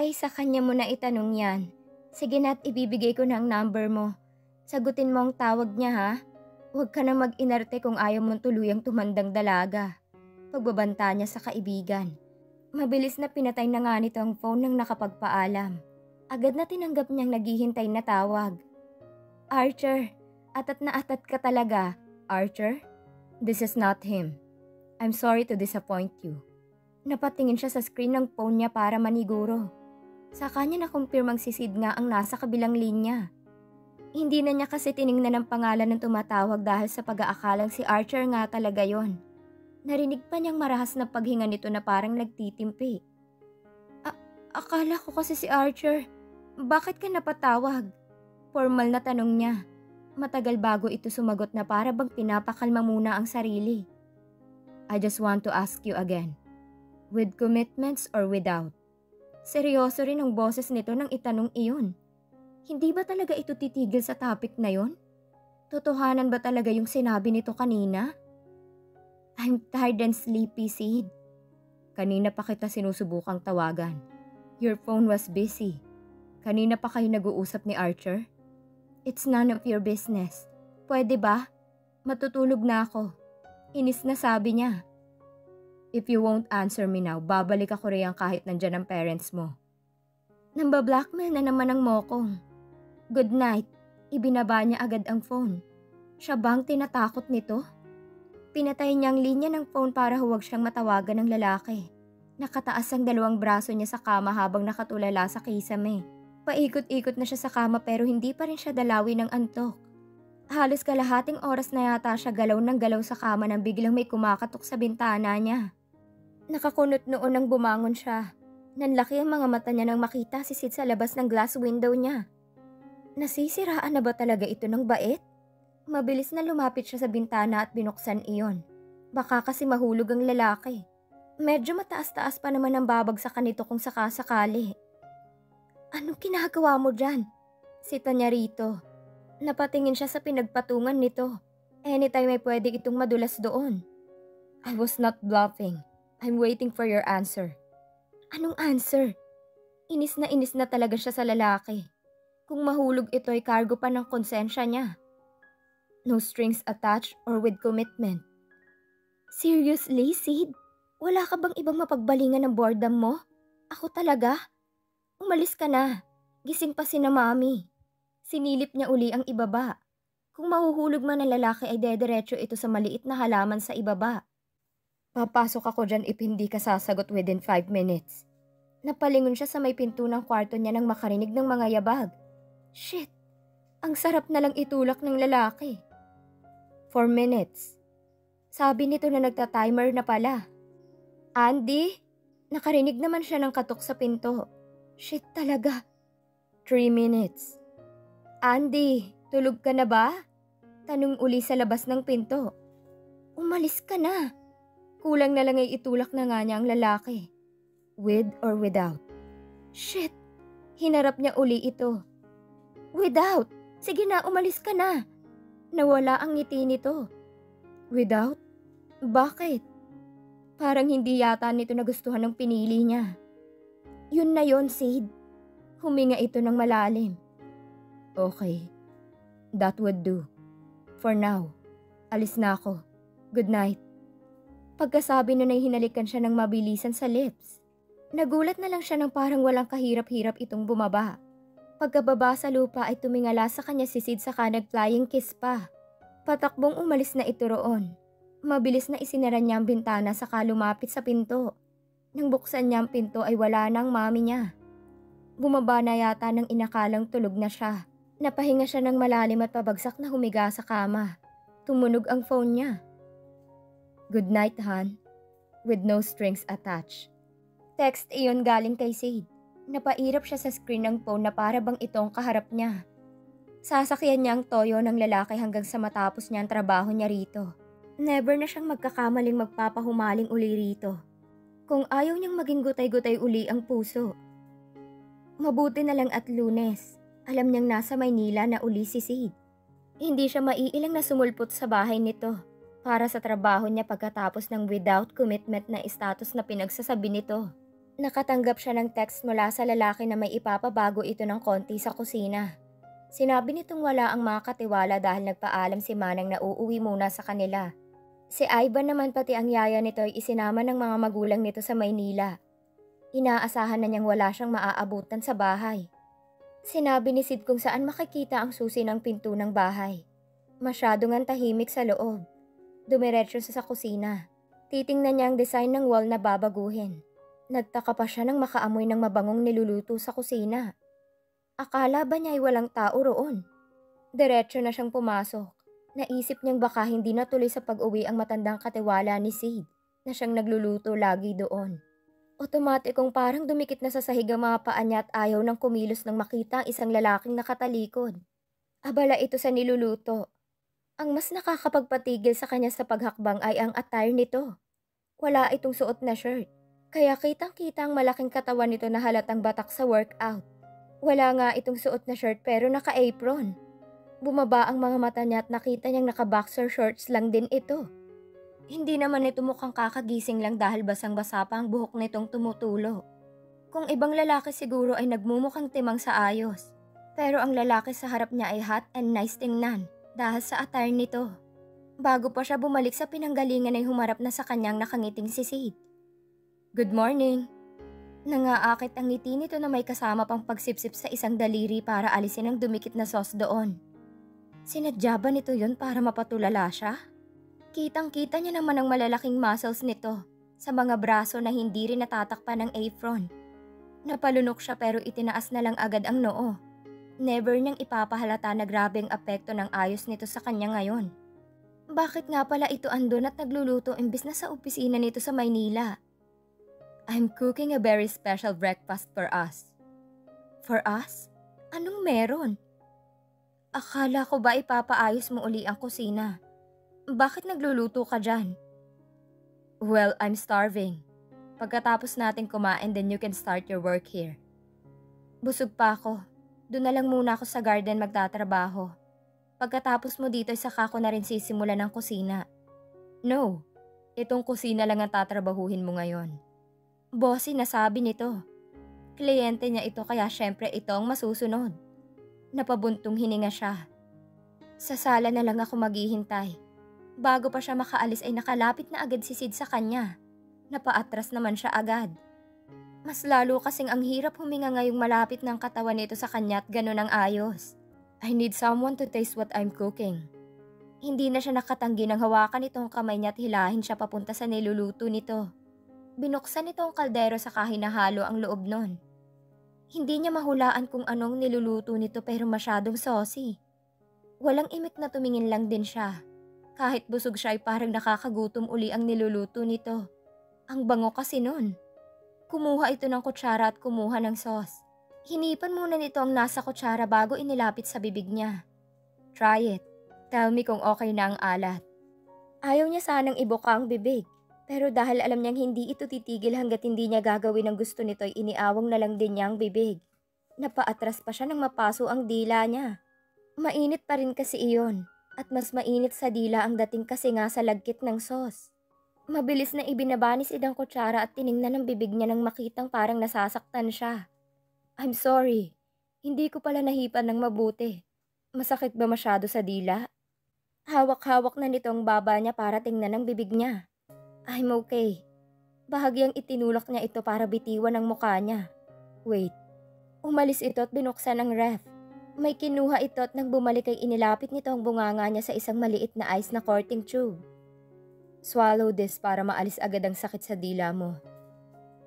Ay, sa kanya mo na itanong yan. Sige na't ibibigay ko na ang number mo. Sagutin mo ang tawag niya ha. Huwag ka na mag-inarte kung ayaw mong tuluyang tumandang dalaga. Pagbabanta niya sa kaibigan. Mabilis na pinatay na nga nito ang phone nang nakapagpaalam. Agad na tinanggap niyang naghihintay na tawag. Archer, atat na atat ka talaga. Archer? This is not him. I'm sorry to disappoint you. Napatingin siya sa screen ng phone niya para maniguro. Saka niya nakumpirmang si Sid nga ang nasa kabilang linya. Hindi na niya kasi tiningnan ang pangalan ng tumatawag dahil sa pag-aakalang si Archer nga talaga yon. Narinig pa niyang marahas na paghinga nito na parang nagtitimpi. Akala ko kasi si Archer. Bakit ka napatawag? Formal na tanong niya. Matagal bago ito sumagot na para bang pinapakalma muna ang sarili. I just want to ask you again. With commitments or without? Seryoso rin ang boses nito nang itanong iyon. Hindi ba talaga ito titigil sa topic na yon? Totohanan ba talaga yung sinabi nito kanina? I'm tired and sleepy, Sid. Kanina pa kita sinusubukang tawagan. Your phone was busy. Kanina pa kayo nag-uusap ni Archer? It's none of your business. Pwede ba? Matutulog na ako. Inis na sabi niya. If you won't answer me now, babalik ako riyan kahit nandyan ang parents mo. Namba-blackmail na naman ang mokong. Good night. Ibinaba niya agad ang phone. Siya bang tinatakot nito? Pinatay niya ang linya ng phone para huwag siyang matawagan ng lalaki. Nakataas ang dalawang braso niya sa kama habang nakatulala sa kisame. Paikot-ikot na siya sa kama pero hindi pa rin siya dalawi ng antok. Halos kalahating oras na yata siya galaw ng galaw sa kama nang biglang may kumakatok sa bintana niya. Nakakunot noon nang bumangon siya. Nanlaki ang mga mata niya nang makita si Sid sa labas ng glass window niya. Nasisiraan na ba talaga ito ng bait? Mabilis na lumapit siya sa bintana at binuksan iyon. Baka kasi mahulog ang lalaki. Medyo mataas-taas pa naman ang babagsakan nito kung sakasakali. Anong ginagawa mo dyan? Sita niya rito. Napatingin siya sa pinagpatungan nito. Anytime ay pwede itong madulas doon. I was not bluffing. I'm waiting for your answer. Anong answer? Inis na talaga siya sa lalaki. Kung mahulog ito ay cargo pa ng konsensya niya. No strings attached or with commitment. Seriously, Sid? Wala ka bang ibang mapagbalingan ng boredom mo? Ako talaga? Umalis ka na. Gising pa si na mami. Sinilip niya uli ang ibaba. Kung mahuhulog man ang lalaki ay dederecho ito sa maliit na halaman sa ibaba. Papasok ako dyan if hindi ka sasagot within 5 minutes. Napalingon siya sa may pinto ng kwarto niya nang makarinig ng mga yabag. Shit! Ang sarap na lang itulak ng lalaki. 4 minutes. Sabi nito na nagta-timer na pala. Andy? Nakarinig naman siya ng katok sa pinto. Shit talaga. 3 minutes. Andy, tulog ka na ba? Tanong uli sa labas ng pinto. Umalis ka na. Kulang na lang ay itulak na nga niya ang lalaki. With or without? Shit! Hinarap niya uli ito. Without! Sige na, umalis ka na. Nawala ang ngiti nito. Without? Bakit? Parang hindi yata nito nagustuhan ng pinili niya. Yun na yon, Sid. Huminga ito ng malalim. Okay. That would do. For now. Alis na ako. Good night. Pagkasabi nun ay hinalikan siya ng mabilisan sa lips. Nagulat na lang siya ng parang walang kahirap-hirap itong bumaba. Pagkababa sa lupa ay tumingala sa kanya si Sid saka nag-flying kiss pa. Patakbong umalis na ito roon. Mabilis na isinara niya ang bintana saka lumapit sa pinto. Nang buksan niya ang pinto ay wala na ang mami niya. Bumaba na yata nang inakalang tulog na siya. Napahinga siya ng malalim at pabagsak na humiga sa kama. Tumunog ang phone niya. Good night, hon. With no strings attached. Text iyon galing kay Sid. Napairap siya sa screen ng phone na para bang itong kaharap niya. Sasakyan niya ang toyo ng lalaki hanggang sa matapos niya ang trabaho niya rito. Never na siyang magkakamaling magpapahumaling uli rito. Kung ayaw niyang maging gutay-gutay uli ang puso. Mabuti na lang at Lunes. Alam niyang nasa Maynila na uli si Sid. Hindi siya maiilang na sumulpot sa bahay nito para sa trabaho niya pagkatapos ng without commitment na status na pinagsasabi nito. Nakatanggap siya ng text mula sa lalaki na may ipapabago ito ng konti sa kusina. Sinabi nitong wala ang mga katiwala dahil nagpaalam si Manang na uuwi muna sa kanila. Si Ivan naman pati ang yaya nito ay isinama ng mga magulang nito sa Maynila. Inaasahan na niyang wala siyang maaabutan sa bahay. Sinabi ni Sid kung saan makikita ang susi ng pinto ng bahay. Masyado ngang tahimik sa loob. Dumiretso siya sa kusina. Titingnan niya ang design ng wall na babaguhin. Nagtaka pa siya nang makaamoy ng mabangong niluluto sa kusina. Akala ba niya ay walang tao roon? Diretso na siyang pumasok. Naisip niyang baka hindi natuloy sa pag-uwi ang matandang katiwala ni Sid na siyang nagluluto lagi doon. Otomatikong parang dumikit na sa sahig ang mga paa niya at ayaw nang kumilos nang makita ang isang lalaking nakatalikod. Abala ito sa niluluto. Ang mas nakakapagpatigil sa kanya sa paghakbang ay ang attire nito. Wala itong suot na shirt. Kaya kitang-kita ang malaking katawan nito na halatang batak sa workout. Wala nga itong suot na shirt pero naka-apron. Bumaba ang mga mata niya at nakita niyang naka-boxer shorts lang din ito. Hindi naman ito mukhang kakagising lang dahil basang-basa pa ang buhok nitong tumutulo. Kung ibang lalaki siguro ay nagmumukhang timang sa ayos. Pero ang lalaki sa harap niya ay hot and nice tingnan dahil sa attire nito. Bago pa siya bumalik sa pinanggalingan ay humarap na sa kanyang nakangiting si Sid. Good morning. Nangaakit ang ngiti nito na may kasama pang pagsipsip sa isang daliri para alisin ang dumikit na sauce doon. Sinadya ba nito yun para mapatulala siya? Kitang-kita niya naman ang malalaking muscles nito sa mga braso na hindi rin natatakpan ng apron. Napalunok siya pero itinaas na lang agad ang noo. Never niyang ipapahalata na grabe ang apekto ng ayos nito sa kanya ngayon. Bakit nga pala ito andun at nagluluto imbis na sa opisina nito sa Maynila? I'm cooking a very special breakfast for us. For us? Anong meron? Akala ko ba ipapaayos mo uli ang kusina? Bakit nagluluto ka dyan? Well, I'm starving. Pagkatapos natin kumain, then you can start your work here. Busog pa ako. Doon na lang muna ako sa garden magtatrabaho. Pagkatapos mo dito, saka ko na rin sisimulan ng kusina. No, itong kusina lang ang tatrabahuhin mo ngayon. Bossy, nasabi nito. Kliyente niya ito kaya syempre ito ang masusunod. Napabuntong hininga siya. Sa sala na lang ako maghihintay. Bago pa siya makaalis ay nakalapit na agad si Sid sa kanya. Napaatras naman siya agad. Mas lalo kasing ang hirap huminga ngayong malapit ng katawan nito sa kanya at ganun ang ayos. I need someone to taste what I'm cooking. Hindi na siya nakatanggi nang hawakan itong kamay niya at hilahin siya papunta sa niluluto nito. Binuksan nitong kaldero sa kahinahalo ang loob nun. Hindi niya mahulaan kung anong niluluto nito pero masyadong saucy. Walang imik na tumingin lang din siya. Kahit busog siya ay parang nakakagutom uli ang niluluto nito. Ang bango kasi nun. Kumuha ito ng kutsara at kumuha ng sauce. Hinipan muna nito ang nasa kutsara bago inilapit sa bibig niya. Try it. Tell me kung okay na ang alat. Ayaw niya sanang ibuka ang bibig. Pero dahil alam niyang hindi ito titigil hanggat hindi niya gagawin ang gusto nito ay iniawang na lang din niya ang bibig. Napaatras pa siya nang mapaso ang dila niya. Mainit pa rin kasi iyon at mas mainit sa dila ang dating kasi nga sa lagkit ng sauce. Mabilis na ibinabanis idang kutsara at tiningnan ang bibig niya nang makitang parang nasasaktan siya. I'm sorry, hindi ko pala nahipan ng mabuti. Masakit ba masyado sa dila? Hawak-hawak na nitong baba niya para tingnan ang bibig niya. I'm okay. Bahagyang itinulak niya ito para bitiwan ang mukha niya. Wait. Umalis ito at binuksan ang ref. May kinuha ito at nang bumalik ay inilapit nito ang bunganga niya sa isang maliit na ice na coating tube. Swallow this para maalis agad ang sakit sa dila mo.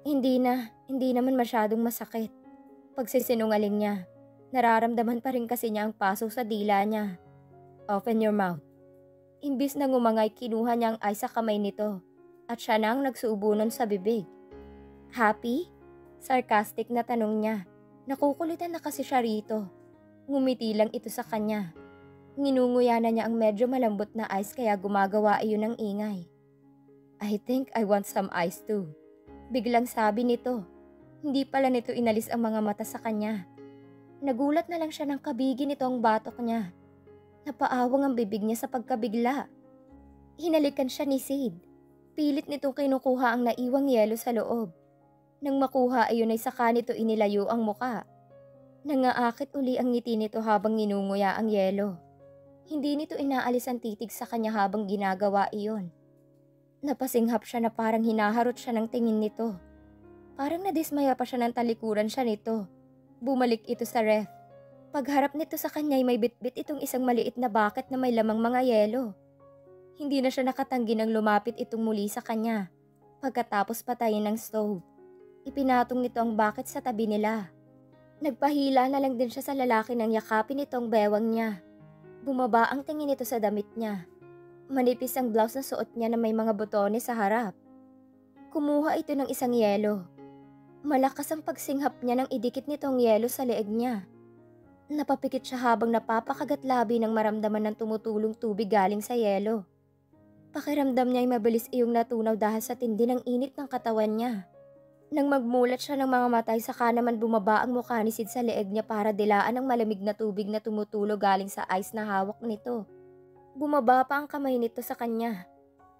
Hindi naman masyadong masakit. Pagsisinungaling niya, nararamdaman pa rin kasi niya ang paso sa dila niya. Open your mouth. Imbis na ngumangay, kinuha niya ang ice sa kamay nito. At siya na ang nagsuubunan sa bibig. Happy? Sarcastic na tanong niya. Nakukulitan na kasi siya rito. Ngumiti lang ito sa kanya. Nginunguya na niya ang medyo malambot na ice kaya gumagawa iyon ng ingay. I think I want some ice too. Biglang sabi nito. Hindi pala nito inalis ang mga mata sa kanya. Nagulat na lang siya ng kabigi nito ang batok niya. Napaawang ang bibig niya sa pagkabigla. Hinalikan siya ni Sid. Pilit nitong kinukuha ang naiwang yelo sa loob. Nang makuha iyon ay saka nito inilayo ang muka. Nangaakit uli ang ngiti nito habang ninunguya ang yelo. Hindi nito inaalis ang titig sa kanya habang ginagawa iyon. Napasinghap siya na parang hinaharot siya ng tingin nito. Parang nadismaya pa siya ng talikuran siya nito. Bumalik ito sa ref. Pagharap nito sa kanya ay may bitbit itong isang maliit na bucket na may lamang mga yelo. Hindi na siya nakatanggi nang lumapit itong muli sa kanya. Pagkatapos patayin ng stove, ipinatong nito ang bucket sa tabi nila. Nagpahila na lang din siya sa lalaki nang yakapin itong bewang niya. Bumaba ang tingin nito sa damit niya. Manipis ang blouse na suot niya na may mga botones sa harap. Kumuha ito ng isang yelo. Malakas ang pagsinghap niya nang idikit nitong yelo sa leeg niya. Napapikit siya habang napapakagat-labi nang maramdaman ng tumutulong tubig galing sa yelo. Pakiramdam niya ay mabilis iyong natunaw dahil sa tindi ng init ng katawan niya. Nang magmulat siya ng mga matay saka naman bumaba ang mukha ni Sid sa leeg niya para dilaan ang malamig na tubig na tumutulo galing sa ice na hawak nito. Bumaba pa ang kamay nito sa kanya.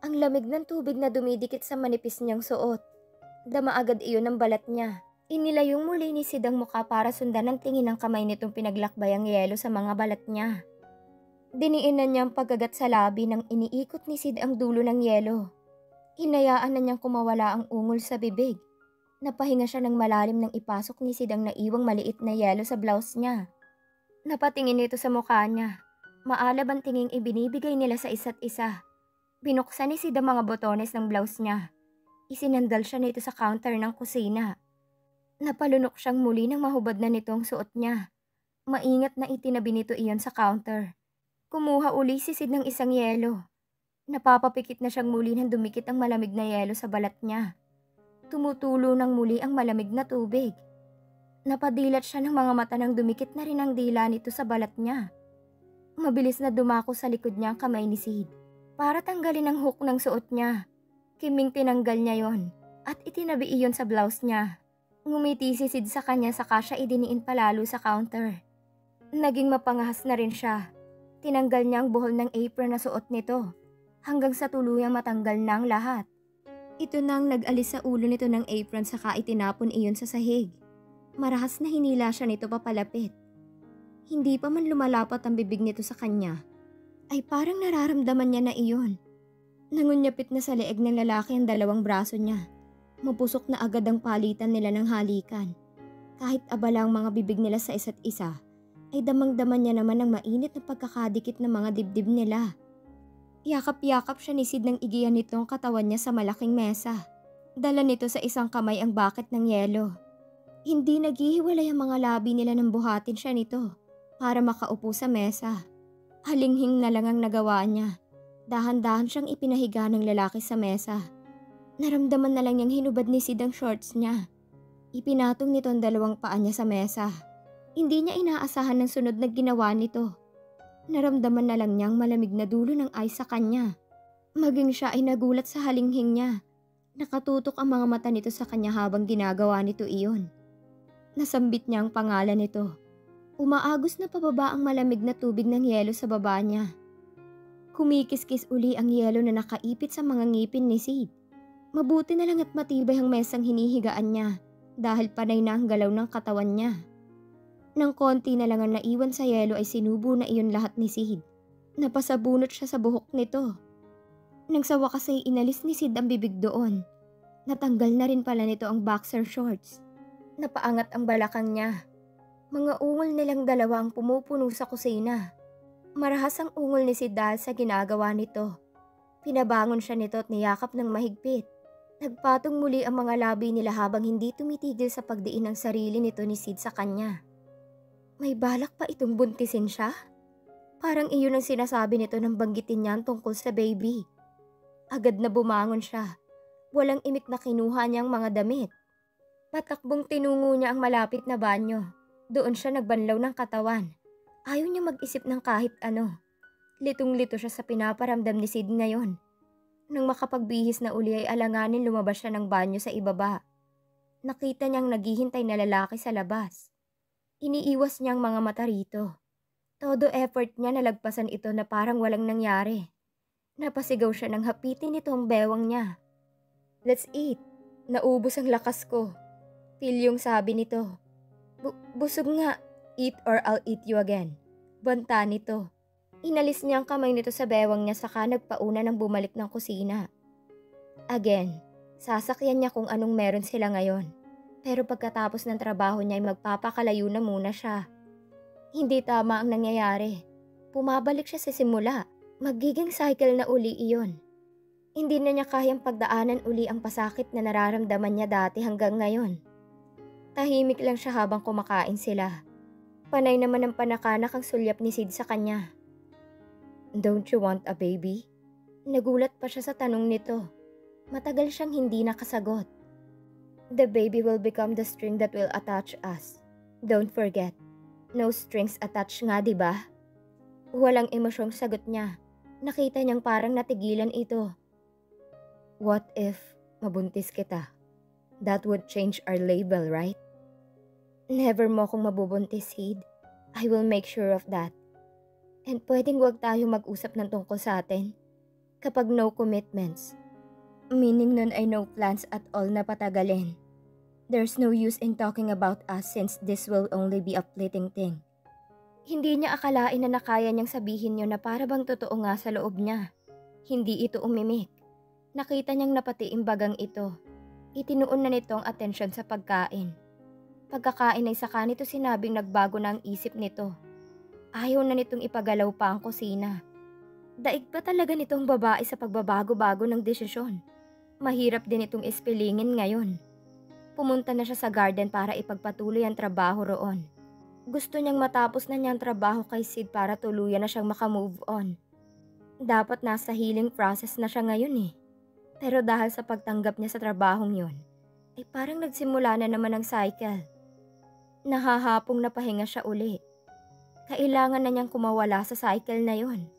Ang lamig ng tubig na dumidikit sa manipis niyang suot. Dama agad iyon ng balat niya. Inilayong muli ni Sid ang mukha para sundan ang tingin ng kamay nitong pinaglakbay ang yelo sa mga balat niya. Diniinan niya ang pagkagat sa labi nang iniikot ni Sid ang dulo ng yelo. Hinayaan na niyang kumawala ang ungol sa bibig. Napahinga siya ng malalim nang ipasok ni Sid ang naiwang maliit na yelo sa blouse niya. Napatingin ito sa mukha niya. Maalab ang tinging ibinibigay nila sa isa't isa. Binuksan ni Sid ang mga botones ng blouse niya. Isinandal siya nito sa counter ng kusina. Napalunok siyang muli nang mahubad na nitong suot niya. Maingat na itinabi nito iyon sa counter. Kumuha uli si Sid ng isang yelo. Napapapikit na siyang muli nang dumikit ang malamig na yelo sa balat niya. Tumutulo ng muli ang malamig na tubig. Napadilat siya ng mga mata nang dumikit na rin ang dila nito sa balat niya. Mabilis na dumako sa likod niya ang kamay ni Sid. Para tanggalin ang hook ng suot niya. Kiming tinanggal niya yon at itinabi iyon sa blouse niya. Ngumiti si Sid sa kanya saka siya idiniin palalo sa counter. Naging mapangahas na rin siya. Tinanggal niya ang buhol ng apron na suot nito hanggang sa tuluyang matanggal na ang lahat. Ito nang nag-alis sa ulo nito ng apron saka itinapon iyon sa sahig. Marahas na hinila siya nito papalapit. Hindi pa man lumalapat ang bibig nito sa kanya, ay parang nararamdaman niya na iyon. Nangunyapit na sa leeg ng lalaki ang dalawang braso niya. Mapusok na agad ang palitan nila ng halikan. Kahit abala ang mga bibig nila sa isa't isa, ay damang-daman niya naman ang mainit na pagkakadikit ng mga dibdib nila. Yakap-yakap siya ni Sid nang igiyan nito ang katawan niya sa malaking mesa. Dala nito sa isang kamay ang bucket ng yelo. Hindi naghihiwalay ang mga labi nila nang buhatin siya nito para makaupo sa mesa. Halinghing na lang ang nagawa niya. Dahan-dahan siyang ipinahiga ng lalaki sa mesa. Naramdaman na lang niyang hinubad ni Sid ang shorts niya. Ipinatong nito ang dalawang paa niya sa mesa. Hindi niya inaasahan ng sunod na ginawa nito. Naramdaman na lang niyang malamig na dulo ng ice sa kanya. Maging siya ay nagulat sa halinghing niya. Nakatutok ang mga mata nito sa kanya habang ginagawa nito iyon. Nasambit niya ang pangalan nito. Umaagos na pababa ang malamig na tubig ng yelo sa baba niya. Kumikis-kis uli ang yelo na nakaipit sa mga ngipin ni Sid. Mabuti na lang at matibay ang mesang hinihigaan niya dahil panay na ang galaw ng katawan niya. Nang konti na lang ang naiwan sa yelo ay sinubo na iyon lahat ni Sid. Napasabunot siya sa buhok nito. Nang sa wakas ay inalis ni Sid ang bibig doon. Natanggal na rin pala nito ang boxer shorts. Napaangat ang balakang niya. Mga ungol nilang dalawa ang pumupuno sa kusina. Marahas ang ungol ni Sid dahil sa ginagawa nito. Pinabangon siya nito at niyakap ng mahigpit. Nagpatong muli ang mga labi nila habang hindi tumitigil sa pagdiin ng sarili nito ni Sid sa kanya. May balak pa itong buntisin siya? Parang iyon ang sinasabi nito nang banggitin niya tungkol sa baby. Agad na bumangon siya. Walang imik na kinuha niyang mga damit. Patakbong tinungo niya ang malapit na banyo. Doon siya nagbanlaw ng katawan. Ayaw niya mag-isip ng kahit ano. Litong-lito siya sa pinaparamdam ni Sid ngayon. Nang makapagbihis na uli ay alanganin lumabas siya ng banyo sa ibaba. Nakita niyang naghihintay na lalaki sa labas. Iniiwas niyang mga mata rito. Todo effort niya na lagpasan ito na parang walang nangyari. Napasigaw siya nang hapitin nito ang bewang niya. Let's eat. Naubos ang lakas ko. Pilyong sabi nito. Busog nga. Eat or I'll eat you again. Banta nito. Inalis niya ang kamay nito sa bewang niya saka nagpauna ng bumalik ng kusina. Again, sasakyan niya kung anong meron sila ngayon. Pero pagkatapos ng trabaho niya ay magpapakalayo na muna siya. Hindi tama ang nangyayari. Pumabalik siya sa simula. Magiging cycle na uli iyon. Hindi na niya kayang pagdaanan uli ang pasakit na nararamdaman niya dati hanggang ngayon. Tahimik lang siya habang kumakain sila. Panay naman ang panakanak ang sulyap ni Sid sa kanya. Don't you want a baby? Nagulat pa siya sa tanong nito. Matagal siyang hindi nakasagot. The baby will become the string that will attach us. Don't forget. No strings attached nga, di ba? Walang emosyong sagot niya. Nakita niyang parang natigilan ito. What if mabuntis kita? That would change our label, right? Never mo akong mabubuntis, Sid. I will make sure of that. And pwedeng wag tayo mag-usap ng tungkol sa atin. Kapag no commitments. Meaning nun ay no plans at all na patagalin. There's no use in talking about us since this will only be a fleeting thing. Hindi niya akalain na nakaya niyang sabihin yun na para bang totoo nga sa loob niya. Hindi ito umimik. Nakita niyang napatiimbagang ito. Itinuon na nito ang atensyon sa pagkain. Pagkakain ay saka nito sinabing nagbago na ang isip nito. Ayaw na nitong ipagalaw pa ang kusina. Daig pa talaga nitong babae sa pagbabago-bago ng desisyon. Mahirap din itong ispilingin ngayon. Pumunta na siya sa garden para ipagpatuloy ang trabaho roon. Gusto niyang matapos na niya ang trabaho kay Sid para tuluyan na siyang makamove on. Dapat nasa healing process na siya ngayon eh. Pero dahil sa pagtanggap niya sa trabahong yun, ay parang nagsimula na naman ang cycle. Nahahapong napahinga siya uli. Kailangan na niyang kumawala sa cycle na yun.